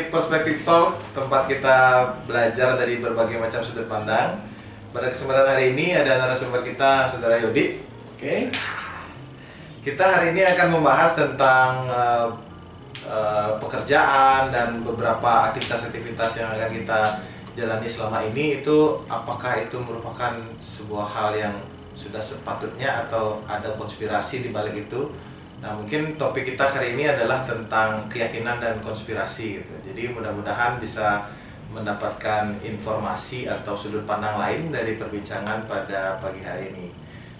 Perspektif Talk, tempat kita belajar dari berbagai macam sudut pandang. Pada kesempatan hari ini ada narasumber kita, Saudara Yodi. Oke. Kita hari ini akan membahas tentang pekerjaan dan beberapa aktivitas-aktivitas yang akan kita jalani selama ini. Itu apakah itu merupakan sebuah hal yang sudah sepatutnya atau ada konspirasi di balik itu? Nah, mungkin topik kita hari ini adalah tentang keyakinan dan konspirasi gitu. Jadi mudah-mudahan bisa mendapatkan informasi atau sudut pandang lain dari perbincangan pada pagi hari ini.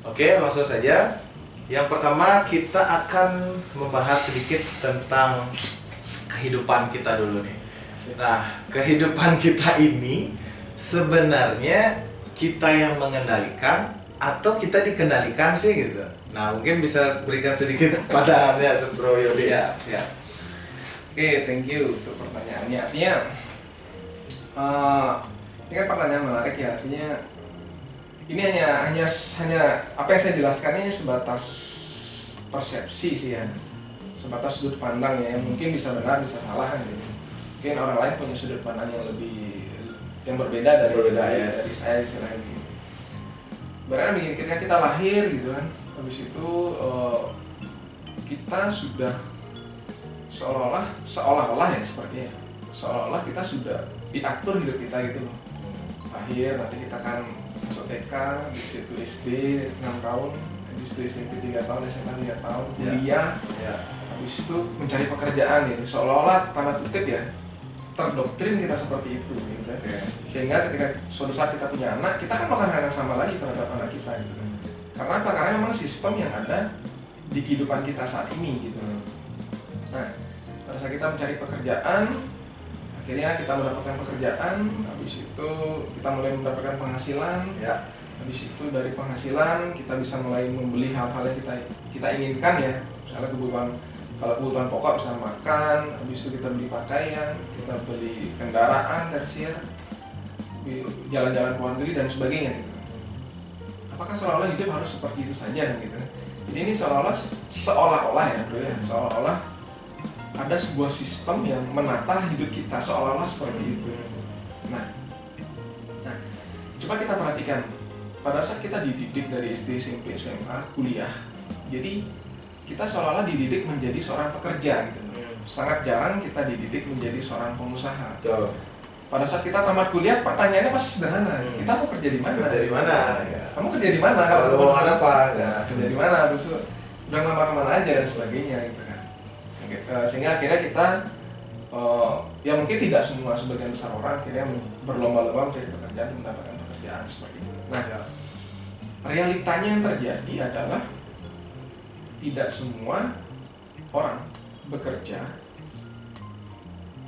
Oke, langsung saja. Yang pertama kita akan membahas sedikit tentang kehidupan kita dulu nih. Nah, kehidupan kita ini sebenarnya kita yang mengendalikan atau kita dikendalikan sih gitu. Nah, mungkin bisa berikan sedikit pandangannya, Bro Yodi. Siap. Oke, thank you untuk pertanyaannya. Artinya, ini kan pertanyaan menarik ya. Artinya, ini hanya apa yang saya jelaskan ini sebatas persepsi sih ya, sebatas sudut pandang ya. Mungkin bisa benar, bisa salah gitu. Mungkin orang lain punya sudut pandang yang berbeda dari saya istilahnya gitu. Berarti begini, ketika kita lahir gitu kan. Habis itu kita sudah seolah-olah ya sepertinya, seolah-olah kita sudah diatur hidup kita gitu loh. Lahir, nanti kita kan masuk TK, habis itu SD 6 tahun, habis itu SMP 3 tahun, SMA 3 tahun, kuliah, habis itu mencari pekerjaan gitu. Seolah-olah tanda kutip ya, terdoktrin kita seperti itu gitu kan. Sehingga ketika suatu saat kita punya anak, kita kan melakukan hal yang sama lagi terhadap anak kita gitu kan. Karena apa? Karena memang sistem yang ada di kehidupan kita saat ini gitu. Nah, pada saat kita mencari pekerjaan, akhirnya kita mendapatkan pekerjaan, habis itu kita mulai mendapatkan penghasilan, habis itu dari penghasilan kita bisa mulai membeli hal-hal yang kita inginkan ya. Misalnya kalau kebutuhan pokok bisa makan, habis itu kita beli pakaian, kita beli kendaraan tersier, jalan-jalan ke luar negeri dan sebagainya gitu. Apakah seolah-olah hidup harus seperti itu saja gitu? Jadi ini seolah-olah ya bro ya, seolah-olah ada sebuah sistem yang menata hidup kita seolah-olah seperti itu. Nah, coba kita perhatikan pada saat kita dididik dari SD, SMP, SMA, kuliah, jadi kita seolah-olah dididik menjadi seorang pekerja gitu. Sangat jarang kita dididik menjadi seorang pengusaha. Pada saat kita tamat kuliah, pertanyaannya pasti sederhana. Kita mau kerja di mana? Kerja di mana? Ya. Kamu kerja di mana? Kalau lowongan apa? Ya, kerja di mana? Terus udah ngelamar kemana aja dan sebagainya gitu kan. Sehingga akhirnya kita ya mungkin tidak semua, sebagian besar orang akhirnya berlomba-lomba mencari pekerjaan, mendapatkan pekerjaan seperti itu. Nah, realitanya yang terjadi adalah tidak semua orang bekerja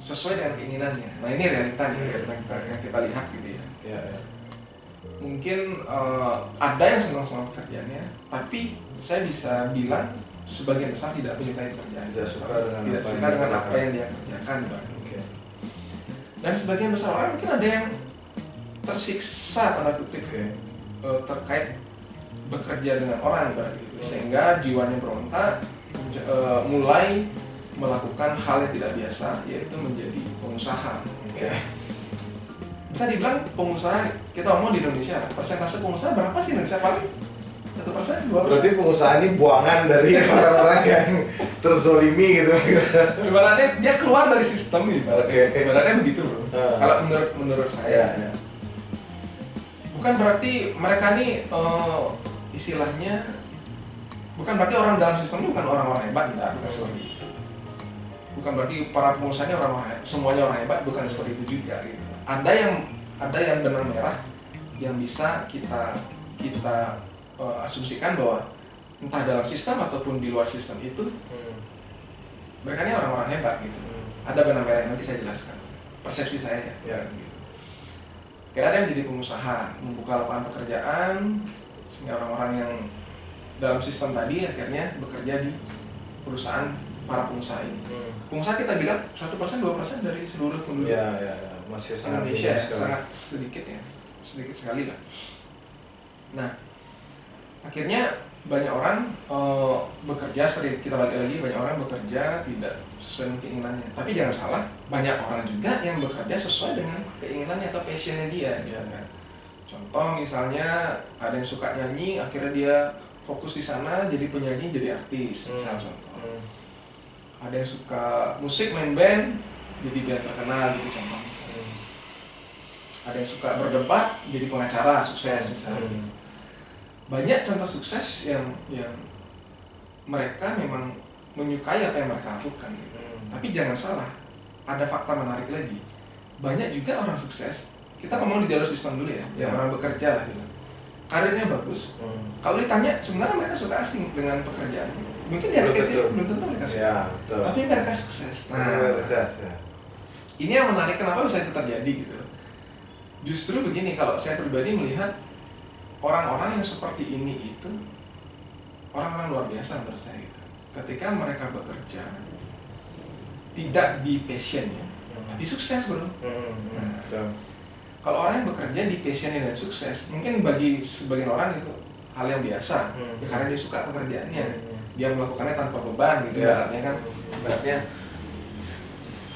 sesuai dengan keinginannya. Nah, ini realita yang kita lihat gitu ya. Mungkin ada yang senang pekerjaannya, tapi saya bisa bilang sebagian besar tidak menyukai pekerjaan. Tidak suka dengan apa yang dia kerjakan. Dan sebagian besar orang mungkin ada yang tersiksa tanda kutip terkait bekerja dengan orang gitu, sehingga jiwanya berontak, mulai melakukan hal yang tidak biasa, yaitu menjadi pengusaha. Bisa dibilang pengusaha, kita ngomong di Indonesia, persentase pengusaha berapa sih Indonesia? Paling 1%, 2%. Berarti pengusaha ini buangan dari orang-orang yang terzolimi gitu. Ibaratnya dia keluar dari sistem gitu. Ibaratnya begitu bro. Kalau menurut saya, bukan berarti mereka ini istilahnya, bukan berarti orang dalam sistem ini bukan orang-orang hebat, bukan seperti itu. Bukan berarti para pengusahanya semuanya orang hebat, bukan seperti itu juga gitu. Ada yang benang merah yang bisa kita asumsikan bahwa entah dalam sistem ataupun di luar sistem itu mereka ini orang-orang hebat gitu. Ada benang merah yang nanti saya jelaskan. Persepsi saya ya. Gitu. Kira ada yang menjadi pengusaha, membuka lapangan pekerjaan sehingga orang-orang yang dalam sistem tadi akhirnya bekerja di perusahaan para pengusaha ini. Pengusaha kita bilang 1%, 2% dari seluruh penduduk masih sangat Indonesia, sangat sedikit ya, sedikit sekali lah. Nah, akhirnya banyak orang bekerja, seperti kita balik lagi, banyak orang bekerja tidak sesuai dengan keinginannya. Tapi jangan salah, banyak orang juga yang bekerja sesuai dengan keinginannya atau passionnya dia, gitu kan. Contoh misalnya ada yang suka nyanyi, akhirnya dia fokus di sana jadi penyanyi, jadi artis, misalnya contoh. Ada yang suka musik, main band, jadi band terkenal gitu contoh misalnya. Ada yang suka berdebat, jadi pengacara, sukses misalnya. Banyak contoh sukses yang mereka memang menyukai apa yang mereka lakukan gitu. Tapi jangan salah, ada fakta menarik lagi. Banyak juga orang sukses, kita ngomong di jalur sistem dulu ya, yang orang bekerja lah gitu. Karirnya bagus. Kalau ditanya sebenarnya mereka suka asing dengan pekerjaannya. Mungkin di hari kecil belum tentu mereka suka. Ya, tapi mereka sukses. Sukses ya. Ini yang menarik, kenapa bisa itu terjadi gitu. Justru begini, kalau saya pribadi melihat orang-orang yang seperti ini itu orang-orang luar biasa menurut saya gitu. Ketika mereka bekerja tidak di passionnya, tapi sukses bro. Kalau orang yang bekerja di passionnya dan sukses, mungkin bagi sebagian orang itu hal yang biasa, ya, karena dia suka pekerjaannya, dia melakukannya tanpa beban gitu, artinya kan, ibaratnya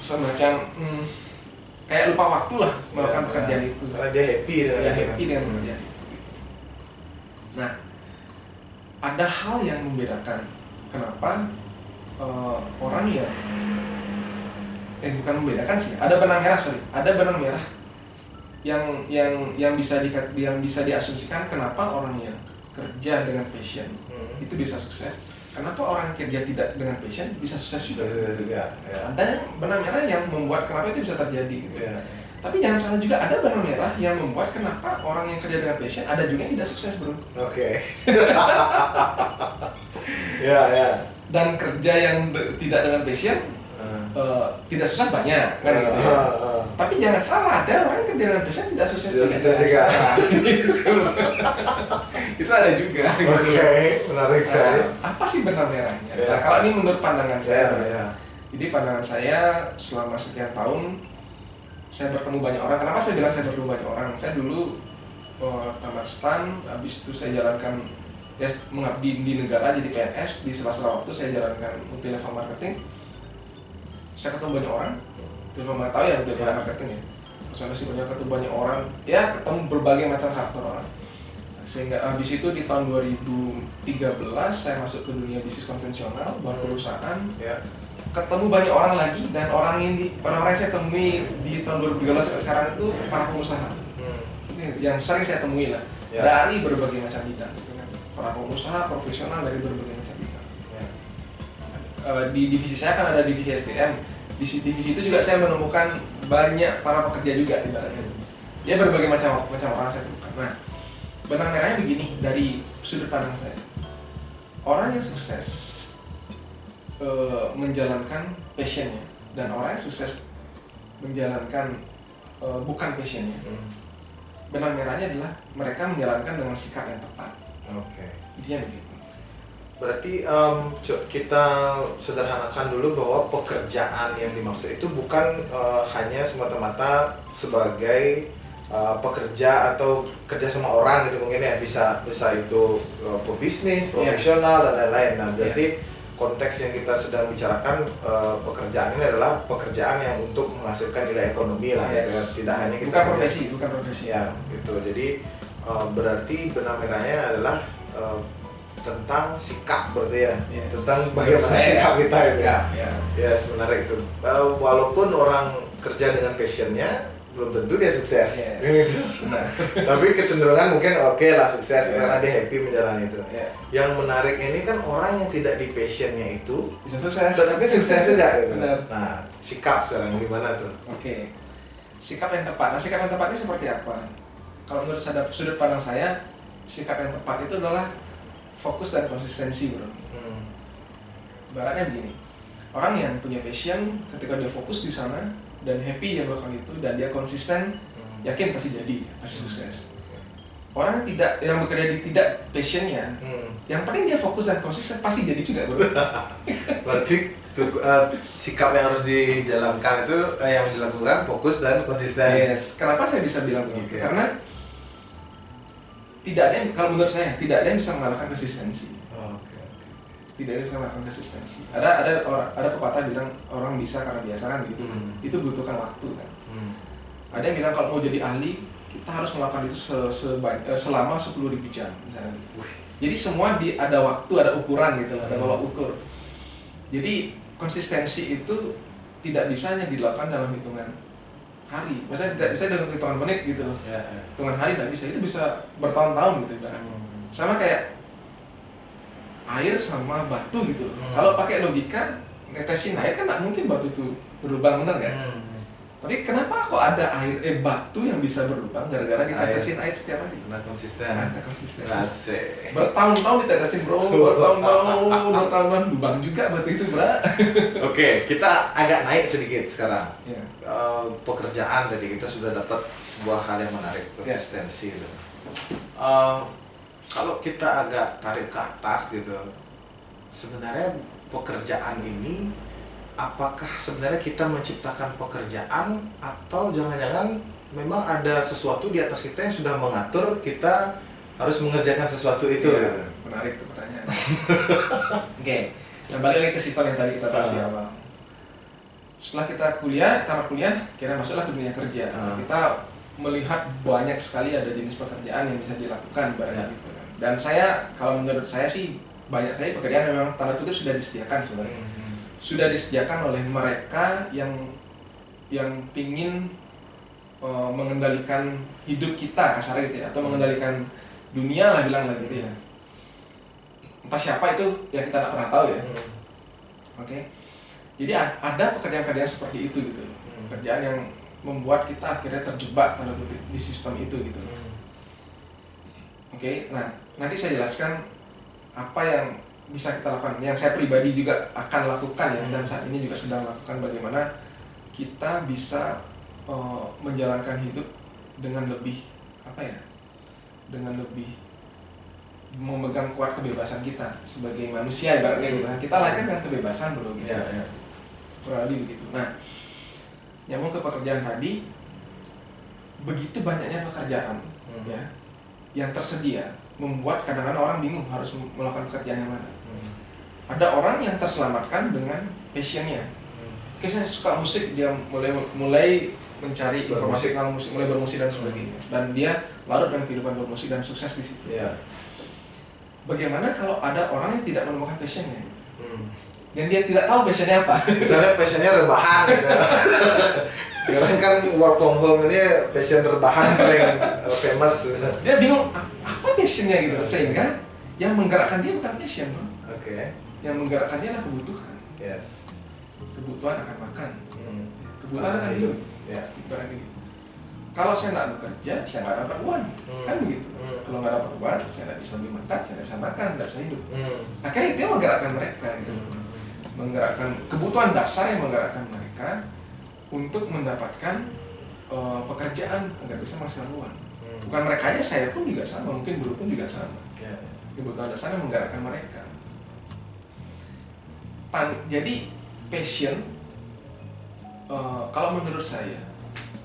semacam kayak lupa waktu lah melakukan pekerjaan itu. Karena dia happy dengan pekerjaan itu. Nah, ada hal yang membedakan kenapa orang yang bukan membedakan sih, ada benang merah ada benang merah yang bisa diasumsikan kenapa orang yang kerja dengan passion itu bisa sukses. Kenapa orang yang kerja tidak dengan passion bisa sukses juga? Ya. Ada benang merah yang membuat kenapa itu bisa terjadi gitu. Ya. Tapi jangan salah juga, ada benang merah yang membuat kenapa orang yang kerja dengan passion ada juga yang tidak sukses bro. Oke. Ya. Dan kerja yang tidak dengan passion tidak sukses banyak kan gitu ya. Tapi jangan salah, ada orang yang kerja dengan passion tidak sukses juga. Itu ada juga. Oke, menarik sekali. Apa sih benang merahnya? Nah, kalau ini menurut pandangan saya. Jadi pandangan saya selama sekian tahun saya bertemu banyak orang. Kenapa saya bilang saya bertemu banyak orang? Saya dulu tamat STAN, habis itu saya jalankan mengabdi di negara jadi PNS. Di sela-sela waktu saya jalankan multi level marketing. Saya ketemu banyak orang. Belum tahu ya multi level marketing ya. Saya masih ketemu banyak orang. Ya ketemu berbagai macam karakter orang. Sehingga habis itu di tahun 2013 saya masuk ke dunia bisnis konvensional, buat perusahaan. Ketemu banyak orang lagi, dan orang-orang yang saya temui di tahun 2013 sampai sekarang itu para pengusaha. Ini yang sering saya temui lah, dari berbagai macam bidang. Para pengusaha profesional dari berbagai macam bidang. Di divisi saya kan ada divisi SDM. Di divisi itu juga saya menemukan banyak para pekerja juga di dalamnya. Ya berbagai macam orang saya temukan. Nah, benang merahnya begini dari sudut pandang saya. Orang yang sukses menjalankan passionnya, dan orang yang sukses menjalankan bukan passionnya. Benang merahnya adalah mereka menjalankan dengan sikap yang tepat. Oke. Intinya begitu. Berarti kita sederhanakan dulu bahwa pekerjaan yang dimaksud itu bukan hanya semata-mata sebagai pekerja atau kerja sama orang gitu mungkin ya, bisa itu pebisnis, profesional dan lain-lain. Nah, berarti konteks yang kita sedang bicarakan pekerjaan ini adalah pekerjaan yang untuk menghasilkan nilai ekonomi lah, gitu. Tidak hanya kita bukan profesi ya gitu. Jadi berarti benang merahnya adalah tentang sikap berarti ya, tentang bagaimana sikap kita itu. Ya sebenarnya itu walaupun orang kerja dengan passionnya belum tentu dia sukses. Tapi kecenderungan mungkin oke lah sukses karena dia happy menjalani itu. Yang menarik ini kan orang yang tidak di passionnya itu bisa sukses, tapi sukses juga gitu. Benar. Nah, sikap sekarang gimana tuh? Oke. Sikap yang tepat. Nah, sikap yang tepat ini seperti apa? Kalau menurut sudut pandang saya, sikap yang tepat itu adalah fokus dan konsistensi, bro. Ibaratnya begini. Orang yang punya passion, ketika dia fokus di sana dan happy dia melakukan itu dan dia konsisten, yakin pasti jadi, pasti sukses. Orang yang bekerja di tidak passionnya, yang penting dia fokus dan konsisten pasti jadi juga, bro. Berarti sikap yang harus dijalankan itu yang dilakukan fokus dan konsisten. Kenapa saya bisa bilang begitu? Karena tidak ada yang, kalau menurut saya tidak ada yang bisa mengalahkan konsistensi. tidak bisa melakukan konsistensi. Ada pepatah bilang orang bisa karena biasa kan begitu. Itu butuhkan waktu kan. Ada yang bilang kalau mau jadi ahli kita harus melakukan itu selama 10.000 jam misalnya. Jadi semua ada waktu, ada ukuran gitu, ada tolak ukur. Jadi konsistensi itu tidak bisa hanya dilakukan dalam hitungan hari. Maksudnya tidak bisa dalam hitungan menit gitu loh. Hitungan hari tidak bisa, itu bisa bertahun-tahun gitu ibaratnya. Sama kayak air sama batu gitu loh. Kalau pakai logika netesin air kan nggak mungkin batu itu berlubang, benar kan? Tapi kenapa kok ada batu yang bisa berlubang gara-gara ditetesin air setiap hari? Karena konsisten. Ada konsisten. Asik. Bertahun-tahun ditetesin bro, bertahun-tahun lubang juga batu itu bro. Oke, kita agak naik sedikit sekarang. Ya. Pekerjaan tadi kita sudah dapat sebuah hal yang menarik, konsistensi itu. Kalau kita agak tarik ke atas gitu, sebenarnya pekerjaan ini apakah sebenarnya kita menciptakan pekerjaan atau jangan-jangan memang ada sesuatu di atas kita yang sudah mengatur kita harus mengerjakan sesuatu itu? Ya, menarik tuh pertanyaan. Oke, nah balik lagi ke sistem yang tadi kita bahas di awal. Setelah kita tamat kuliah, kita masuklah ke dunia kerja. Kita melihat banyak sekali ada jenis pekerjaan yang bisa dilakukan barangkali gitu kan. Dan kalau menurut saya sih banyak sekali pekerjaan yang memang tanda kutip sudah disediakan sebenarnya. Sudah disediakan oleh mereka yang pingin mengendalikan hidup kita kasarnya gitu ya, atau mengendalikan dunia lah bilang lah gitu ya. Entah siapa itu ya kita tidak pernah tahu ya. Oke. Jadi ada pekerjaan-pekerjaan seperti itu gitu. Pekerjaan yang membuat kita akhirnya terjebak tanda kutip di sistem itu gitu. Oke, nah nanti saya jelaskan apa yang bisa kita lakukan, yang saya pribadi juga akan lakukan ya, dan saat ini juga sedang lakukan, bagaimana kita bisa menjalankan hidup dengan lebih dengan lebih memegang kuat kebebasan kita sebagai manusia ibaratnya gitu kan. Kita lahir dengan kebebasan bro gitu. Kurang lebih begitu. Nah, nyambung ke pekerjaan tadi, begitu banyaknya pekerjaan ya yang tersedia membuat kadang-kadang orang bingung harus melakukan pekerjaan yang mana. Ada orang yang terselamatkan dengan passionnya. Oke, saya suka musik, dia mulai mencari informasi tentang musik, mulai bermusik dan sebagainya. Dan dia larut dalam kehidupan bermusik dan sukses di situ. Bagaimana kalau ada orang yang tidak menemukan passionnya? Dan dia tidak tahu passionnya apa? Misalnya passionnya rebahan gitu. Sekarang kan work from home ini passion rebahan paling famous. Dia bingung apa passionnya gitu, sehingga yang menggerakkan dia bukan passion, bro. Yang menggerakkan dia adalah kebutuhan. Kebutuhan akan makan, kebutuhan akan hidup. Kalau saya nggak bekerja, saya nggak dapat uang, kan begitu. Kalau nggak dapat uang, saya nggak bisa beli makan, saya nggak bisa makan, nggak bisa hidup. Akhirnya itu yang menggerakkan mereka, gitu. Menggerakkan kebutuhan dasar yang menggerakkan mereka untuk mendapatkan pekerjaan agar bisa menghasilkan uang. Bukan mereka aja, saya pun juga sama, mungkin guru pun juga sama. Kebutuhan dasar yang menggerakkan mereka. Jadi passion, kalau menurut saya,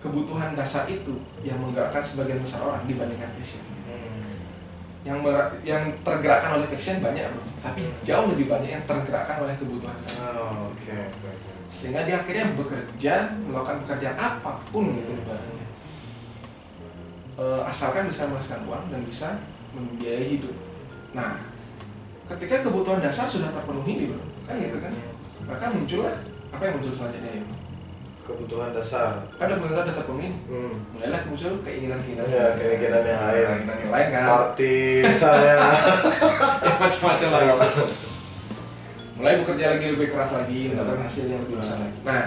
kebutuhan dasar itu yang menggerakkan sebagian besar orang dibandingkan passion. Yang tergerakkan oleh passion banyak bro, tapi jauh lebih banyak yang tergerakkan oleh kebutuhan. Sehingga dia akhirnya bekerja, melakukan pekerjaan apapun gitu ibaratnya. Asalkan bisa menghasilkan uang dan bisa membiayai hidup. Nah, ketika kebutuhan dasar sudah terpenuhi bro, kan gitu kan, maka muncullah apa yang muncul selanjutnya ya? Kebutuhan dasar. Kan kebutuhan udah terpenuhi, mulailah muncul keinginan-keinginan. Keinginan yang lain. Keinginan yang lain kan. Party misalnya. Macam-macam lah. Mulai bekerja lagi lebih keras lagi, mendapatkan hasil yang lebih besar lagi. Nah,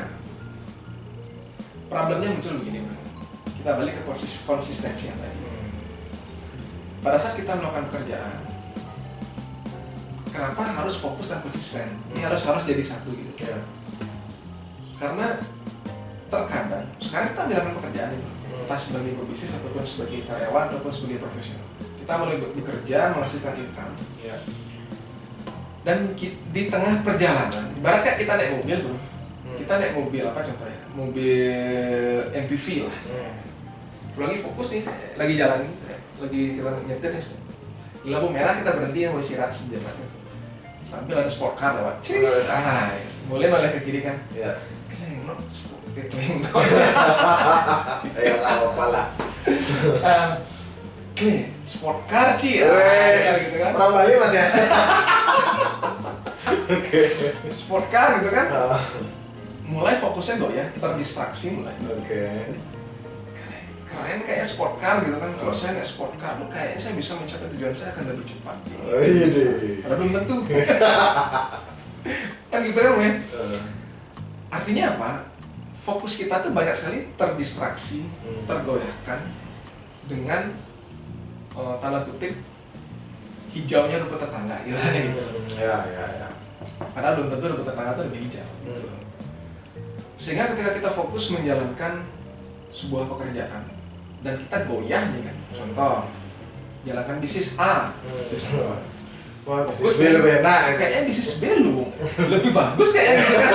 problemnya muncul begini bro. Kita balik ke konsistensi yang tadi. Pada saat kita melakukan pekerjaan, kenapa harus fokus dan konsisten? Ini harus jadi satu gitu. Karena terkadang sekarang kita menjalankan pekerjaan ini, entah sebagai pebisnis ataupun sebagai karyawan ataupun sebagai profesional. Kita mulai bekerja menghasilkan income. Dan di tengah perjalanan, ibaratnya kita naik mobil bro. Kita naik mobil apa contohnya? Mobil MPV lah. Lagi fokus nih, lagi jalan, lagi kita nyetir nih. Di lampu merah kita berhenti mau istirahat sejenak. sambil ada sport car lewat. Cis. Mulai noleh ke kiri kan. Ya. Kelengnok, Ya nggak apa-apa lah. sport car Ci. Wes, Gitu kan. orang Bali mas ya. Oke. Sport car gitu kan. Mulai fokusnya goyah, terdistraksi mulai. Oke. Keren kayak sport car gitu kan. Kalau saya naik sport car, kayaknya saya bisa mencapai tujuan saya akan lebih cepat. Oh iya deh. Padahal belum tentu. Kan gitu kan ya. Artinya apa? Fokus kita tuh banyak sekali terdistraksi, tergoyahkan dengan tanda kutip hijaunya rumput tetangga, gimana gitu. Ya. Padahal belum tentu rumput tetangga itu lebih hijau. Gitu. Sehingga ketika kita fokus menjalankan sebuah pekerjaan dan kita goyah nih kan, contoh jalankan bisnis A. Wah, bisnis B lebih enak. Kayaknya bisnis B lebih bagus kayaknya gitu kan.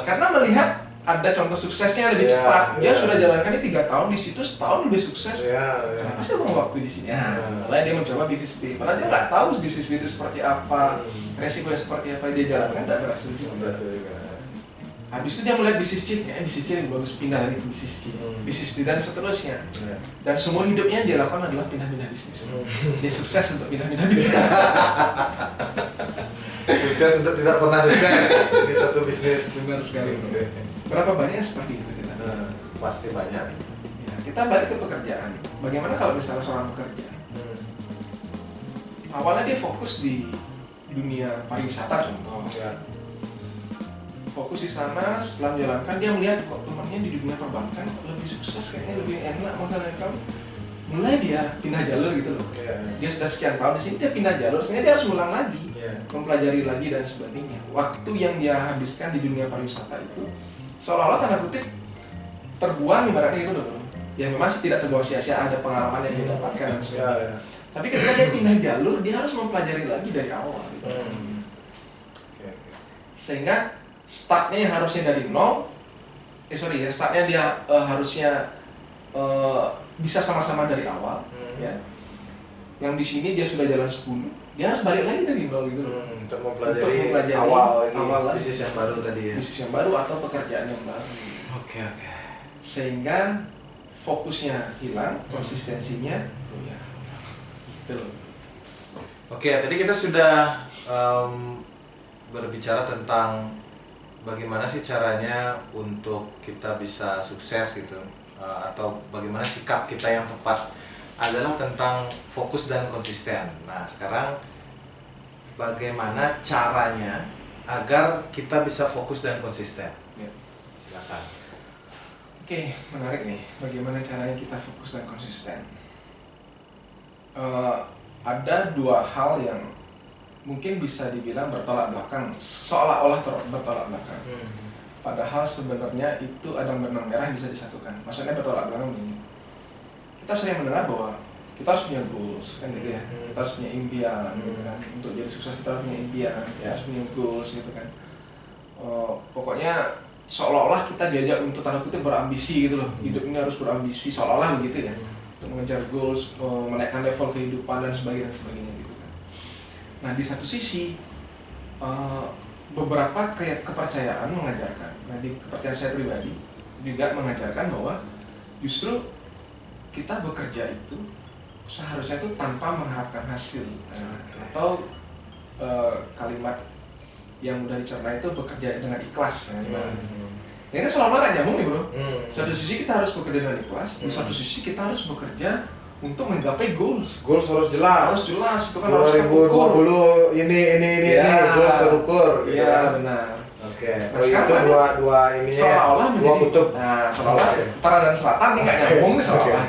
Karena melihat ada contoh suksesnya lebih cepat. Dia sudah jalankan ini 3 tahun di situ, setahun lebih sukses. Kenapa sih buang waktu di sini? Mulai dia mencoba bisnis B. Padahal dia nggak tahu bisnis B itu seperti apa, resikonya seperti apa, dia jalankan tidak berhasil juga. Habis itu dia melihat bisnis C, kayaknya bisnis C lebih bagus, pindah lagi ke bisnis C, bisnis D dan seterusnya. Dan semua hidupnya yang dia lakukan adalah pindah-pindah bisnis. Dia sukses untuk pindah-pindah bisnis. Sukses untuk tidak pernah sukses di satu bisnis. Benar sekali. Berapa banyak seperti itu kita? Pasti banyak. Ya, kita balik ke pekerjaan. Bagaimana kalau misalnya seorang bekerja? Awalnya dia fokus di dunia pariwisata contoh. Fokus di sana, setelah menjalankan dia melihat kok temannya di dunia perbankan lebih sukses, kayaknya lebih enak masalahnya kamu. Mulai dia pindah jalur gitu loh. Dia sudah sekian tahun di sini, dia pindah jalur, sehingga dia harus ulang lagi, mempelajari lagi dan sebagainya. Waktu yang dia habiskan di dunia pariwisata itu seolah-olah tanda kutip terbuang ibaratnya gitu loh. Ya memang tidak terbuang sia-sia, ada pengalaman yang dia dapatkan dan sebagainya. Tapi ketika dia pindah jalur, dia harus mempelajari lagi dari awal. Gitu. Sehingga startnya yang harusnya dari nol, startnya dia harusnya bisa sama-sama dari awal, ya. Yang di sini dia sudah jalan 10, dia harus balik lagi dari nol gitu loh. Untuk mempelajari awal bisnis yang baru tadi ya. Bisnis yang baru atau pekerjaan yang baru. Oke. Sehingga fokusnya hilang, konsistensinya ya. Gitu. Oke, tadi kita sudah berbicara tentang bagaimana sih caranya untuk kita bisa sukses gitu, atau bagaimana sikap kita yang tepat adalah tentang fokus dan konsisten. Nah sekarang bagaimana caranya agar kita bisa fokus dan konsisten? Silakan. Oke, menarik nih. Bagaimana caranya kita fokus dan konsisten? Ada 2 hal yang mungkin bisa dibilang bertolak belakang, seolah-olah bertolak belakang. Padahal sebenarnya itu ada benang merah yang bisa disatukan. Maksudnya bertolak belakang ini. Kita sering mendengar bahwa kita harus punya goals, kan gitu ya. Kita harus punya impian, gitu kan. Untuk jadi sukses kita harus punya impian, kita harus punya goals, gitu kan. Pokoknya seolah-olah kita diajak untuk tanda kutip berambisi gitu loh. Hidup ini harus berambisi, seolah-olah begitu ya. Untuk mengejar goals, menaikkan level kehidupan dan sebagainya gitu kan. Nah di satu sisi beberapa kepercayaan mengajarkan. Nah di kepercayaan saya pribadi juga mengajarkan bahwa justru kita bekerja itu seharusnya itu tanpa mengharapkan hasil. Atau kalimat yang mudah dicerna itu bekerja dengan ikhlas. Ini kan seolah-olah gak nyambung nih bro. Satu sisi kita harus bekerja dengan ikhlas, di satu sisi kita harus bekerja untuk menggapai goals. Goals harus jelas. Harus jelas, itu kan harus terukur. 2020 ini goals terukur. Iya benar. Oke. Nah, itu dua ininya. Seolah-olah dua kutub. Nah, seolah-olah utara dan selatan ini nggak nyambung nih seolah-olah. Gitu kan.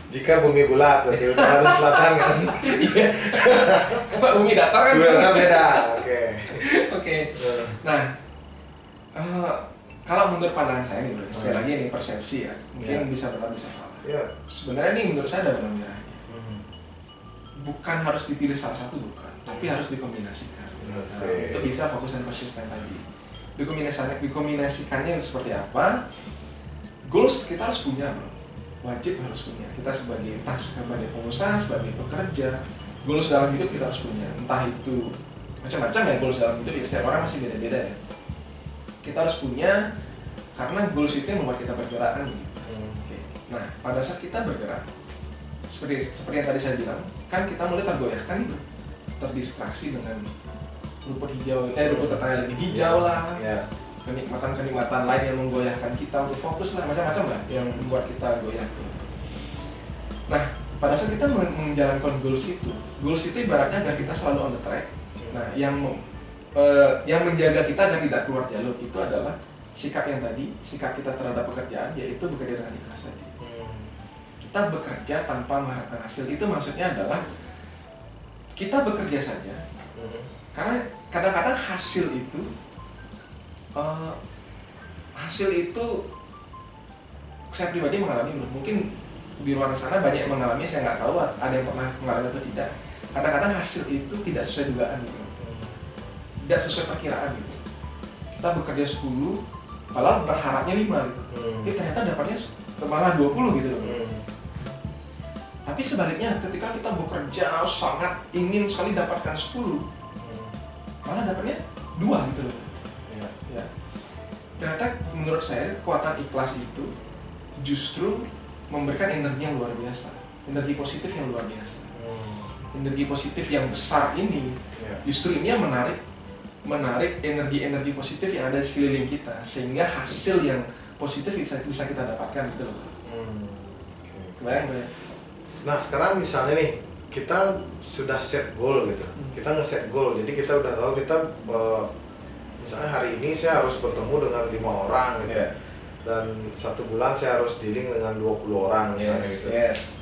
Jika bumi bulat, berarti utara dan selatan kan. Iya. Coba bumi datar kan. Bumi datar beda. Oke. Nah, kalau menurut pandangan saya nih bro, sekali lagi ini persepsi ya, mungkin bisa benar bisa salah. Sebenarnya ini menurut saya ada benang merahnya. Bukan harus dipilih salah satu, bukan, tapi harus dikombinasikan. Untuk bisa fokus dan konsisten tadi. Dikombinasikannya seperti apa? Goals kita harus punya bro, wajib harus punya. Kita sebagai pengusaha, sebagai pekerja, goals dalam hidup kita harus punya. Entah itu macam-macam ya goals dalam hidup ya, setiap orang masih beda-beda ya. Kita harus punya, karena goals itu yang membuat kita bergerak kan gitu. Oke. Nah, pada saat kita bergerak seperti yang tadi saya bilang, kan kita mulai tergoyahkan gitu, terdistraksi dengan rumput tetangga lebih hijau lah, kenikmatan lain yang menggoyahkan kita untuk fokus lah, macam-macam lah yang membuat kita goyah. Nah, pada saat kita menjalankan goals itu ibaratnya agar kita selalu on the track. Nah, yang menjaga kita agar tidak keluar jalur itu adalah sikap yang tadi, sikap kita terhadap pekerjaan, yaitu bekerja dengan ikhlas tadi. Kita bekerja tanpa mengharapkan hasil. Itu maksudnya adalah kita bekerja saja, karena kadang-kadang hasil itu saya pribadi mengalami, mungkin di luar sana banyak yang mengalami, saya nggak tahu ada yang pernah mengalami atau tidak. Kadang-kadang hasil itu tidak sesuai dugaan gitu, tidak sesuai perkiraan gitu. Kita bekerja 10, padahal berharapnya 5 gitu, tapi ternyata dapatnya malah 20 gitu. Tapi sebaliknya, ketika kita bekerja sangat ingin sekali dapatkan 10, malah dapatnya 2 gitu loh. Ya. Ternyata menurut saya kekuatan ikhlas itu justru memberikan energi yang luar biasa, energi positif yang luar biasa. Energi positif yang besar ini justru ini yang menarik energi-energi positif yang ada di sekeliling kita, sehingga hasil yang positif bisa kita dapatkan gitu loh. Kebayang ya? Nah sekarang misalnya nih, kita sudah set goal gitu, kita nge-set goal, jadi kita udah tahu kita misalnya hari ini saya harus bertemu dengan 5 orang gitu, dan 1 bulan saya harus dealing dengan 20 orang misalnya gitu.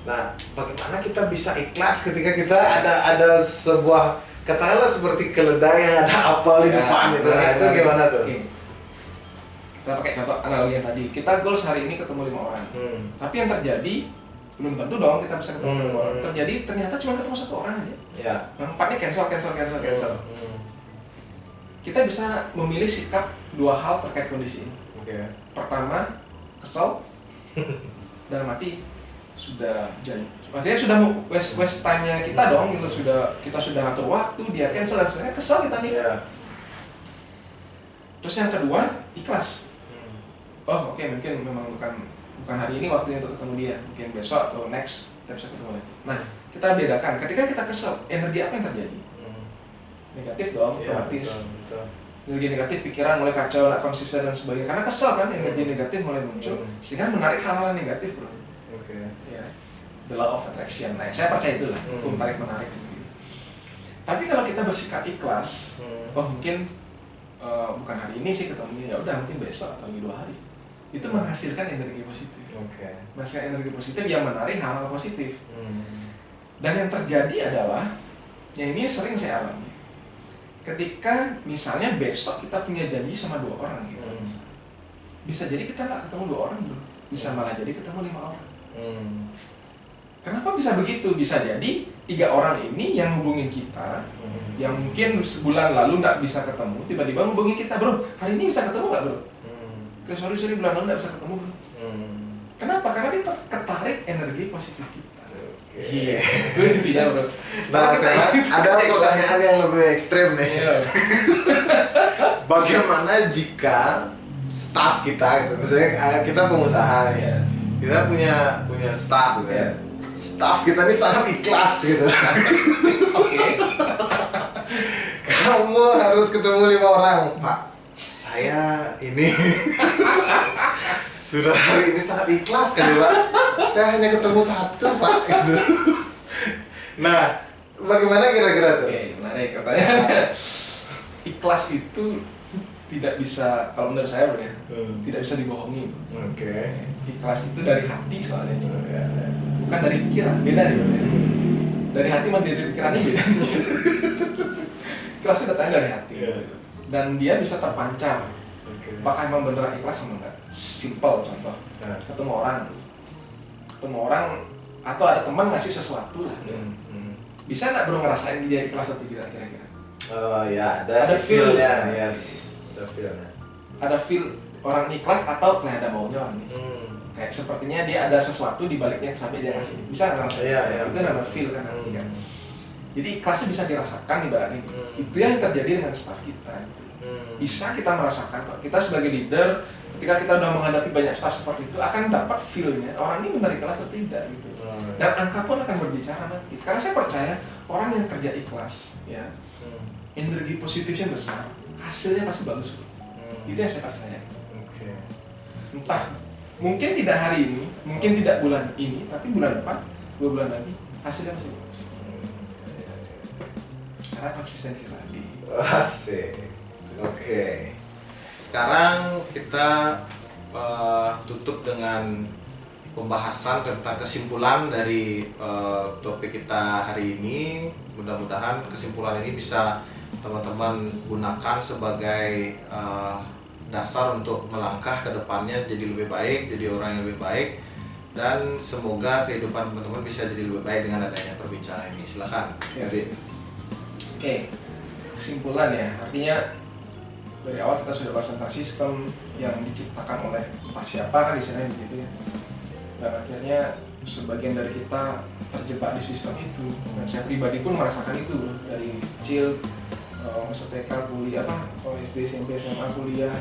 Nah bagaimana kita bisa ikhlas ketika kita ada sebuah, katakanlah seperti keledai yang ada apel di depan itu, nah itu gimana tuh? Kita pakai contoh analogi yang tadi, kita goals hari ini ketemu 5 orang, tapi yang terjadi belum tentu dong kita bisa ketemu 5 orang. Terjadi ternyata cuma ketemu 1 orang aja. Yang 4-nya cancel. Kita bisa memilih sikap 2 hal terkait kondisi ini. Pertama, kesel, dalam arti sudah jadi, artinya sudah waste time-nya kita dong, kita sudah ngatur waktu, dia cancel dan sebagainya, kesel kita nih. Terus yang kedua, ikhlas. Oh oke, mungkin memang bukan hari ini waktunya untuk ketemu dia, mungkin besok atau next kita bisa ketemu lagi. Nah, kita bedakan, ketika kita kesel, energi apa yang terjadi? Negatif dong, otomatis. Energi negatif, pikiran mulai kacau, nggak konsisten dan sebagainya. Karena kesel kan, energi negatif mulai muncul, sehingga menarik hal-hal negatif bro. Ya, the law of attraction. Nah, saya percaya itulah, hukum tarik menarik. Tapi kalau kita bersikap ikhlas, oh mungkin bukan hari ini sih ketemunya, ya udah mungkin besok atau lagi 2 hari. Itu menghasilkan energi positif. Menghasilkan energi positif yang menarik hal-hal positif. Dan yang terjadi adalah, yang ini sering saya alami. Ketika misalnya besok kita punya janji sama 2 orang gitu, bisa jadi kita nggak ketemu 2 orang bro, bisa malah jadi ketemu 5 orang. Kenapa bisa begitu? Bisa jadi 3 orang ini yang hubungin kita, yang mungkin sebulan lalu nggak bisa ketemu, tiba-tiba hubungin kita, bro, hari ini bisa ketemu nggak bro? Sorry bulan lalu nggak bisa ketemu bro. Kenapa? Karena dia ketarik energi positif kita. Itu intinya bro. Nah sekarang ada pertanyaan yang lebih ekstrem nih. Bagaimana jika staff kita gitu, misalnya kita pengusaha nih, kita punya staff gitu ya. Staff kita ini sangat ikhlas gitu. Kamu harus ketemu 5 orang, Pak. Saya ini sudah hari ini sangat ikhlas kan Pak. Saya hanya ketemu 1 Pak gitu. Nah, bagaimana kira-kira tuh? Menarik katanya. Ikhlas itu tidak bisa, kalau menurut saya bro ya, tidak bisa dibohongi. Ikhlas itu dari hati soalnya. Bukan dari pikiran, beda nih bro. Dari hati sama dari pikirannya beda. Ikhlas itu datangnya dari hati. Dan dia bisa terpancar. Apakah emang beneran ikhlas sama enggak? Simple contoh. Ketemu orang atau ada teman ngasih sesuatu lah. Bisa nggak bro ngerasain dia ikhlas atau tidak kira-kira? Ya ada feel-nya, ada feel-nya. Ada feel orang ikhlas atau kayak ada maunya orang ini. Kayak sepertinya dia ada sesuatu di baliknya sampai dia ngasih. Bisa nggak ngerasain? Itu namanya feel kan nanti kan. Jadi ikhlasnya bisa dirasakan ibaratnya. Itu yang terjadi dengan staff kita. Gitu. Bisa kita merasakan, kita sebagai leader, ketika kita udah menghadapi banyak staff seperti itu, akan dapat feel-nya orang ini benar ikhlas atau tidak gitu. Dan angka pun akan berbicara nanti. Karena saya percaya orang yang kerja ikhlas, ya, energi positifnya besar, hasilnya pasti bagus. Itu yang saya percaya. Entah, mungkin tidak hari ini, mungkin tidak bulan ini, tapi bulan depan, 2 bulan lagi, hasilnya masih bagus. Karena konsistensi tadi. Asik. Oke. Sekarang kita tutup dengan pembahasan tentang kesimpulan dari topik kita hari ini. Mudah-mudahan kesimpulan ini bisa teman-teman gunakan sebagai dasar untuk melangkah ke depannya jadi lebih baik, jadi orang yang lebih baik, dan semoga kehidupan teman-teman bisa jadi lebih baik dengan adanya perbincangan ini. Silakan. Jadi, Oke, kesimpulan ya, artinya dari awal kita sudah bahas tentang sistem yang diciptakan oleh entah siapa kan istilahnya begitu ya. Dan akhirnya sebagian dari kita terjebak di sistem itu. Dan saya pribadi pun merasakan itu dari kecil, masuk TK, kuliah, SD, SMP, SMA, kuliah.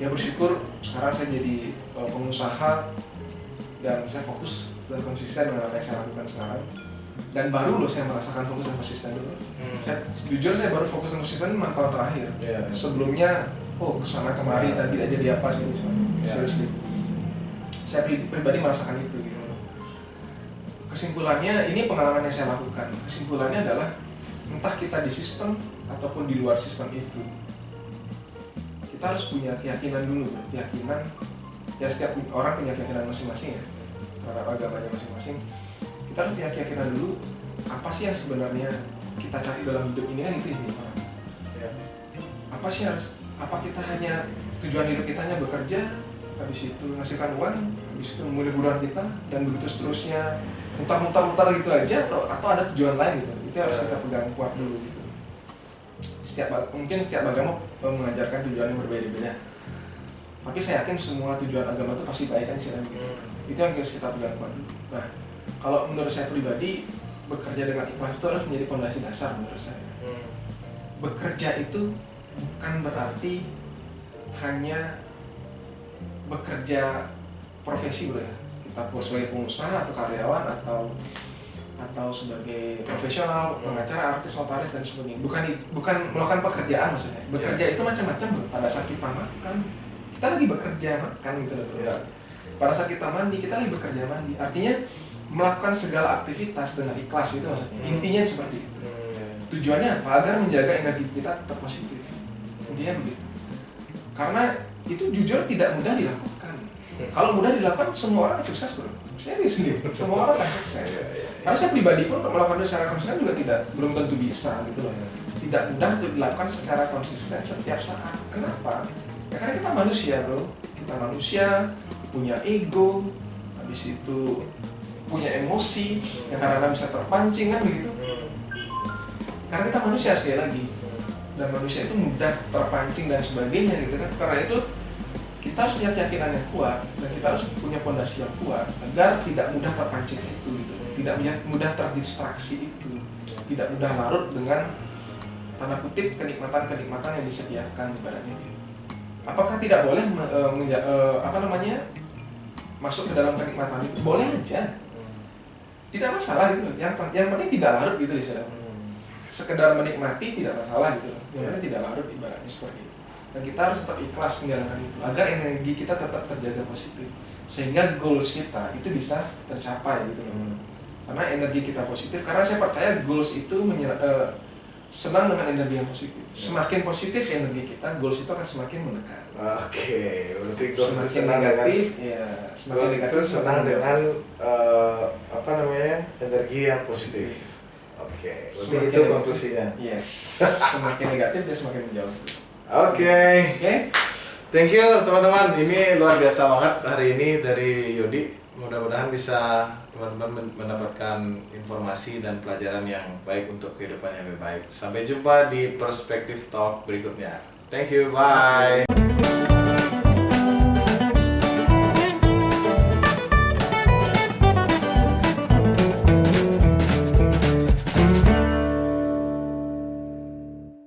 Ya bersyukur sekarang saya jadi pengusaha dan saya fokus dan konsisten dengan apa yang saya lakukan sekarang. Dan baru loh saya merasakan fokus dan konsisten dulu. Saya jujur saya baru fokus dan konsisten 6 tahun terakhir. Sebelumnya kesana kemari dan tidak jadi apa sih seriously. Saya pribadi merasakan itu gitu. Kesimpulannya ini pengalaman yang saya lakukan. Kesimpulannya adalah entah kita di sistem ataupun di luar sistem itu, kita harus punya keyakinan dulu. Keyakinan ya, setiap orang punya keyakinan masing-masing ya terhadap agamanya masing-masing. Kita harus punya keyakinan dulu apa sih yang sebenarnya kita cari dalam hidup ini kan itu ini orang. Apa sih apa kita hanya tujuan hidup kita hanya bekerja, habis itu menghasilkan uang, habis itu liburan kita dan begitu seterusnya, mutar-mutar gitu aja atau ada tujuan lain gitu. Itu harus kita pegang kuat dulu gitu. Mungkin setiap agama mengajarkan tujuan yang berbeda-beda. Tapi saya yakin semua tujuan agama itu pasti baik kan istilahnya gitu. Itu yang harus kita pegang kuat dulu. Nah, kalau menurut saya pribadi, bekerja dengan ikhlas itu harus menjadi fondasi dasar menurut saya. Bekerja itu bukan berarti hanya bekerja profesi bro ya. Kita sebagai pengusaha atau karyawan atau sebagai profesional, pengacara, artis, notaris dan sebagainya. Bukan melakukan pekerjaan maksudnya. Bekerja itu macam-macam bro. Pada saat kita makan, kita lagi bekerja makan gitu loh bro. Pada saat kita mandi, kita lagi bekerja mandi. Artinya melakukan segala aktivitas dengan ikhlas itu maksudnya. Intinya seperti itu. Tujuannya apa? Agar menjaga energi kita tetap positif. Intinya begitu. Karena itu jujur tidak mudah dilakukan. Kalau mudah dilakukan, semua orang sukses bro. Serius nih, semua orang sukses. Karena saya pribadi pun melakukan itu secara konsisten juga belum tentu bisa gitu loh. Tidak mudah untuk dilakukan secara konsisten setiap saat. Kenapa? Ya karena kita manusia bro. Kita manusia, punya ego, habis itu punya emosi yang kadang-kadang bisa terpancing kan begitu. Karena kita manusia sekali lagi, dan manusia itu mudah terpancing dan sebagainya gitu kan. Karena itu kita harus punya keyakinan yang kuat dan kita harus punya fondasi yang kuat agar tidak mudah terpancing itu gitu. Tidak mudah terdistraksi itu, tidak mudah larut dengan tanda kutip kenikmatan-kenikmatan yang disediakan ibaratnya. Apakah tidak boleh masuk ke dalam kenikmatan itu? Boleh aja. Tidak masalah gitu. Yang penting tidak larut gitu istilahnya. Sekedar menikmati tidak masalah gitu. Yang penting tidak larut ibaratnya seperti itu. Dan kita harus tetap ikhlas menjalankan itu agar energi kita tetap terjaga positif. Sehingga goals kita itu bisa tercapai gitu loh. Karena energi kita positif, karena saya percaya goals itu senang dengan energi yang positif. Semakin positif energi kita, goals itu akan semakin menekan. Oke, berarti goals semakin itu senang negatif, dengan, ya semakin negatif itu senang dengan energi yang positif. Oke, berarti Semakin itu konklusinya. Yes, semakin negatif dia semakin menjauh. Oke. Oke. Thank you teman-teman, ini luar biasa banget hari ini dari Yodi. Mudah-mudahan bisa teman-teman mendapatkan informasi dan pelajaran yang baik untuk kehidupan yang lebih baik. Sampai jumpa di Perspective Talk berikutnya. Thank you, bye.